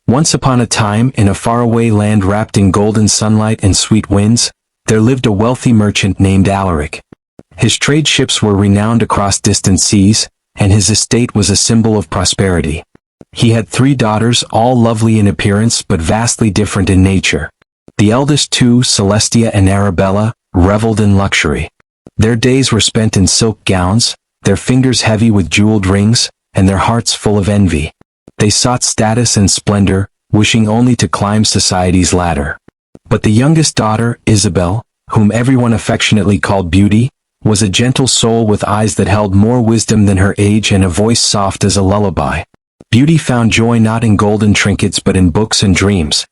Once upon a time, in a faraway land wrapped in golden sunlight and sweet winds, there lived a wealthy merchant named Alaric. His trade ships were renowned across distant seas, and his estate was a symbol of prosperity. He had 3 daughters, all lovely in appearance but vastly different in nature. The eldest 2, Celestia and Arabella, reveled in luxury. Their days were spent in silk gowns, their fingers heavy with jeweled rings, and their hearts full of envy. They sought status and splendor, wishing only to climb society's ladder. But the youngest daughter, Isabel, whom everyone affectionately called Beauty, was a gentle soul with eyes that held more wisdom than her age and a voice soft as a lullaby. Beauty found joy not in golden trinkets but in books and dreams.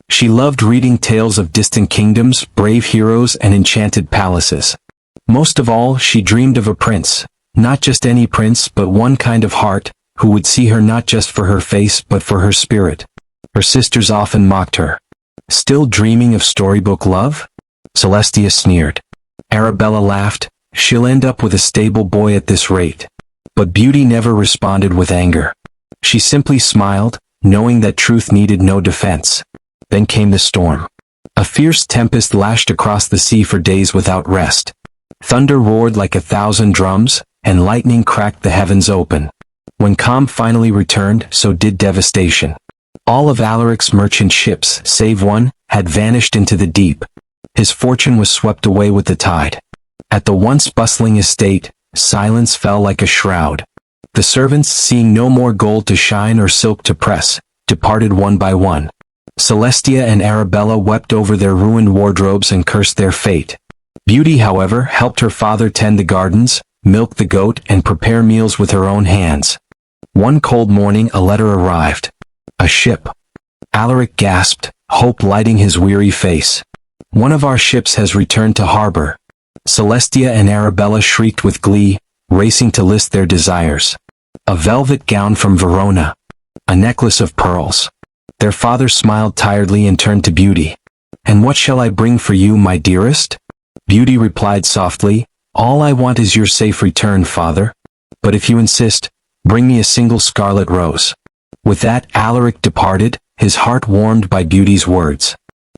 She loved reading tales of distant kingdoms, brave heroes, and enchanted palaces. Most of all, she dreamed of a prince, not just any prince but one kind of heart, who would see her not just for her face but for her spirit. Her sisters often mocked her. "Still dreaming of storybook love?" Celestia sneered. Arabella laughed. "She'll end up with a stable boy at this rate." But Beauty never responded with anger. She simply smiled, knowing that truth needed no defense. Then came the storm. A fierce tempest lashed across the sea for days without rest. Thunder roared like 1,000 drums, and lightning cracked the heavens open. When calm finally returned, so did devastation. All of Alaric's merchant ships, save one, had vanished into the deep. His fortune was swept away with the tide. At the once bustling estate, silence fell like a shroud. The servants, seeing no more gold to shine or silk to press, departed one by one. Celestia and Arabella wept over their ruined wardrobes and cursed their fate. Beauty, however, helped her father tend the gardens, milk the goat, and prepare meals with her own hands. One cold morning a letter arrived. A ship. Alaric gasped, hope lighting his weary face. "One of our ships has returned to harbor." Celestia and Arabella shrieked with glee, racing to list their desires. A velvet gown from Verona. A necklace of pearls. Their father smiled tiredly and turned to Beauty. "And what shall I bring for you, my dearest?" Beauty replied softly, "All I want is your safe return, father. But if you insist, bring me a single scarlet rose." With that, Alaric departed, his heart warmed by Beauty's words.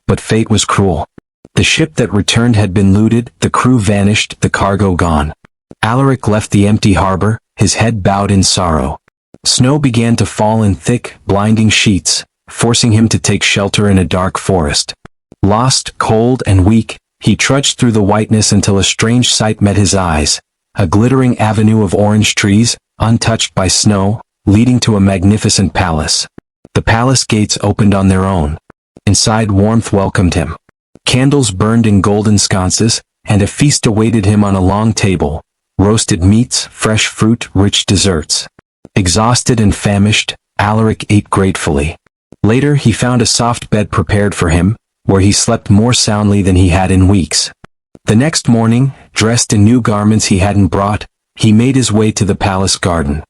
But fate was cruel. The ship that returned had been looted, the crew vanished, the cargo gone. Alaric left the empty harbor, his head bowed in sorrow. Snow began to fall in thick, blinding sheets, forcing him to take shelter in a dark forest. Lost, cold, and weak, he trudged through the whiteness until a strange sight met his eyes, a glittering avenue of orange trees, untouched by snow, leading to a magnificent palace. The palace gates opened on their own. Inside, warmth welcomed him. Candles burned in golden sconces, and a feast awaited him on a long table. Roasted meats, fresh fruit, rich desserts. Exhausted and famished, Alaric ate gratefully. Later he found a soft bed prepared for him, where he slept more soundly than he had in weeks. The next morning, dressed in new garments he hadn't brought, he made his way to the palace garden.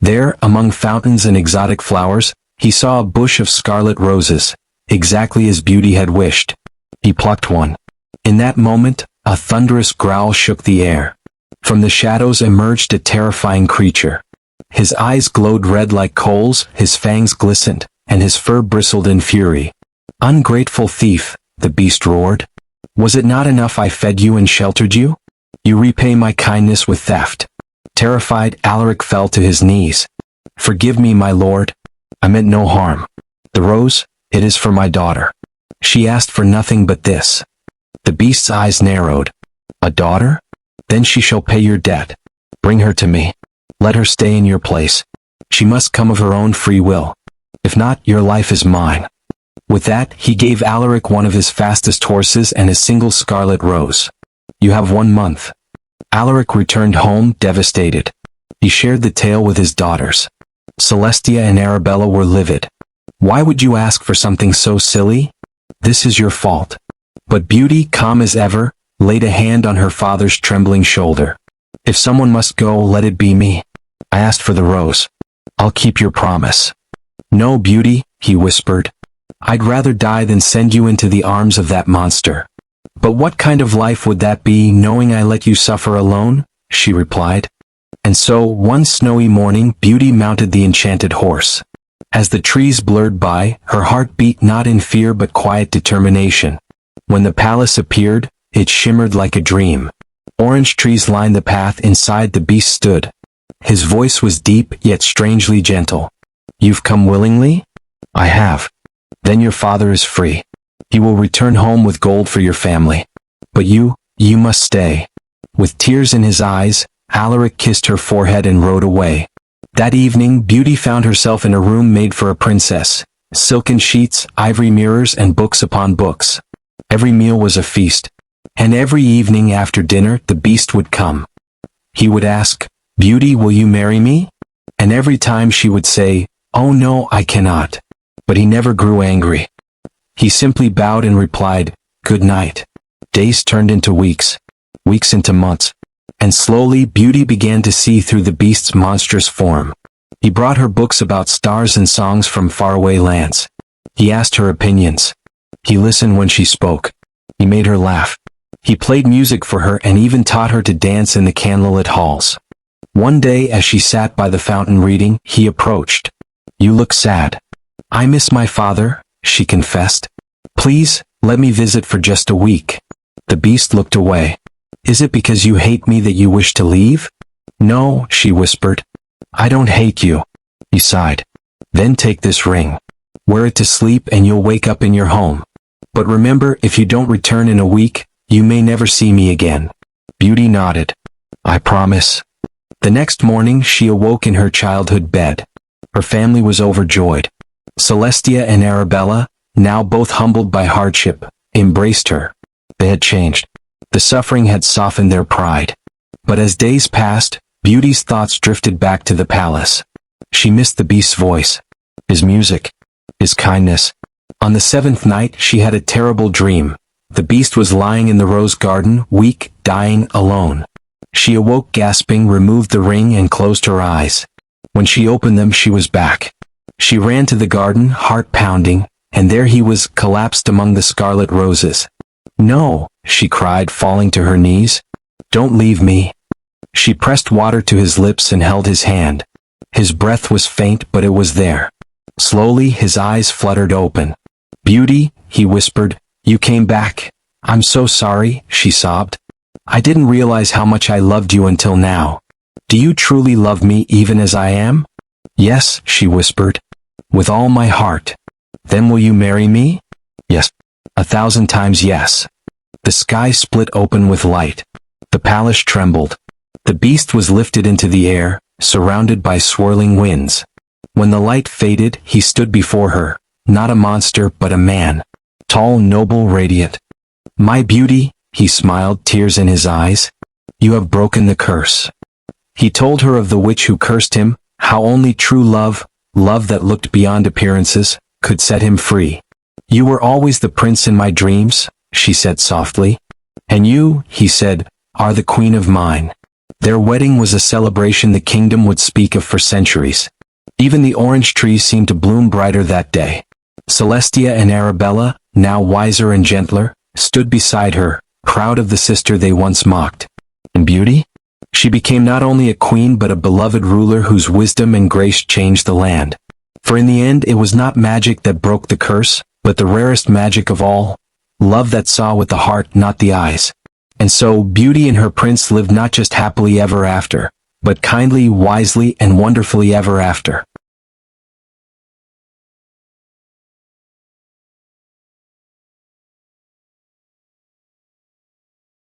There, among fountains and exotic flowers, he saw a bush of scarlet roses, exactly as Beauty had wished. He plucked one. In that moment, a thunderous growl shook the air. From the shadows emerged a terrifying creature. His eyes glowed red like coals, his fangs glistened, and his fur bristled in fury. "Ungrateful thief," the beast roared. "Was it not enough I fed you and sheltered you? You repay my kindness with theft." Terrified, Alaric fell to his knees. "Forgive me, my lord. I meant no harm. The rose, it is for my daughter. She asked for nothing but this." The beast's eyes narrowed. "A daughter? Then she shall pay your debt. Bring her to me. Let her stay in your place. She must come of her own free will. If not, your life is mine." With that, he gave Alaric one of his fastest horses and a single scarlet rose. "You have 1 month." Alaric returned home, devastated. He shared the tale with his daughters. Celestia and Arabella were livid. "Why would you ask for something so silly? This is your fault." But Beauty, calm as ever, laid a hand on her father's trembling shoulder. "If someone must go, let it be me. I asked for the rose. I'll keep your promise." "No, Beauty," he whispered. "I'd rather die than send you into the arms of that monster." "But what kind of life would that be, knowing I let you suffer alone?" she replied. And so, one snowy morning, Beauty mounted the enchanted horse. As the trees blurred by, her heart beat not in fear but quiet determination. When the palace appeared, it shimmered like a dream. Orange trees lined the path inside the beast stood. His voice was deep yet strangely gentle. "You've come willingly?" "I have." "Then your father is free. He will return home with gold for your family. But you must stay." With tears in his eyes, Alaric kissed her forehead and rode away. That evening, Beauty found herself in a room made for a princess. Silken sheets, ivory mirrors, and books upon books. Every meal was a feast. And every evening after dinner, the beast would come. He would ask, "Beauty, will you marry me?" And every time she would say, "Oh no, I cannot." But he never grew angry. He simply bowed and replied, "Good night." Days turned into weeks, weeks into months. And slowly Beauty began to see through the beast's monstrous form. He brought her books about stars and songs from faraway lands. He asked her opinions. He listened when she spoke. He made her laugh. He played music for her and even taught her to dance in the candlelit halls. One day as she sat by the fountain reading, he approached. "You look sad." "I miss my father," she confessed. "Please, let me visit for just a week." The beast looked away. "Is it because you hate me that you wish to leave?" "No," she whispered. "I don't hate you." He sighed. "Then take this ring. Wear it to sleep and you'll wake up in your home. But remember, if you don't return in a week, you may never see me again." Beauty nodded. "I promise." The next morning she awoke in her childhood bed. Her family was overjoyed. Celestia and Arabella, now both humbled by hardship, embraced her. They had changed. The suffering had softened their pride. But as days passed, Beauty's thoughts drifted back to the palace. She missed the beast's voice, his music, his kindness. On the 7th night she had a terrible dream. The beast was lying in the rose garden, weak, dying, alone. She awoke gasping, removed the ring and closed her eyes. When she opened them she was back. She ran to the garden, heart pounding, and there he was, collapsed among the scarlet roses. "No," she cried, falling to her knees. "Don't leave me." She pressed water to his lips and held his hand. His breath was faint, but it was there. Slowly his eyes fluttered open. "Beauty," he whispered, "you came back." "I'm so sorry," she sobbed. "I didn't realize how much I loved you until now. Do you truly love me even as I am?" "Yes," she whispered. "With all my heart." "Then will you marry me?" "Yes. 1,000 times yes." The sky split open with light. The palace trembled. The beast was lifted into the air, surrounded by swirling winds. When the light faded, he stood before her, not a monster but a man. Tall, noble, radiant. "My beauty," he smiled, tears in his eyes. "You have broken the curse." He told her of the witch who cursed him, how only true love, love that looked beyond appearances, could set him free. "You were always the prince in my dreams," she said softly. "And you," he said, "are the queen of mine." Their wedding was a celebration the kingdom would speak of for centuries. Even the orange trees seemed to bloom brighter that day. Celestia and Arabella, now wiser and gentler, stood beside her, proud of the sister they once mocked. And Beauty? She became not only a queen but a beloved ruler whose wisdom and grace changed the land. For in the end it was not magic that broke the curse, but the rarest magic of all, love that saw with the heart, not the eyes. And so Beauty and her prince lived not just happily ever after, but kindly, wisely, and wonderfully ever after.